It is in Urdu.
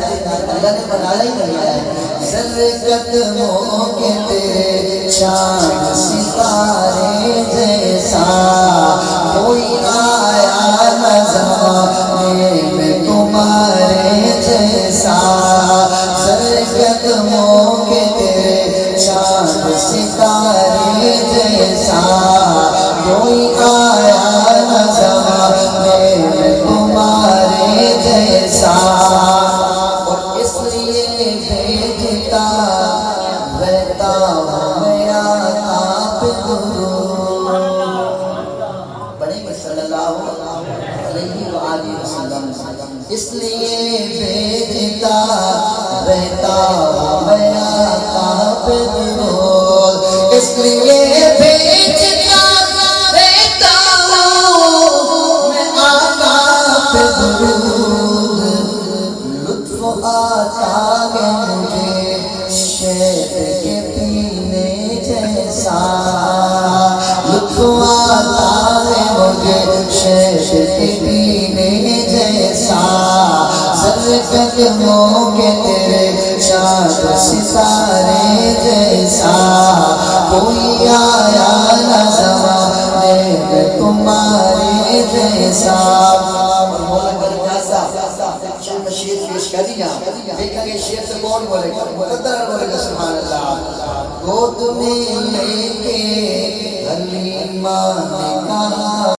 اللہ نے بنایا ہی نہیں ہے ذرے قدموں کے تیرے چاند ستارے جیسا کوئی آیا نہ زمانے میں تمہارے جیسا ذرے قدموں کے تیرے چاند ستارے جیسا کوئی آیا نہ زمانے میں تمہارے جیسا اور اس لیے بھیجتا رہتا ہوں میں آقا پہ درود پڑھیں گے صلی اللہ علیہ وآلہ وسلم اس لیے بھیجتا رہتا ہوں میں آقا پہ درود اس لیے بھیجتا رہتا ہوں میں آقا پہ درود لطف آتا ہے مجھے شہد کے پینے جیسا لطف آتا ہے مجھے شہد کے پینے جیسا ذرے قدموں کے تیرے چاند ستارے جیسا کوئی آیا نہ زمانے میں تمہارے جیسا اور مولا کرجاسا شیر پیش کر دیا دیکھیں گے شیر سے کون بولے گا مقدر بولے گا سبحان اللہ گود میں لے کے حلیمہ نے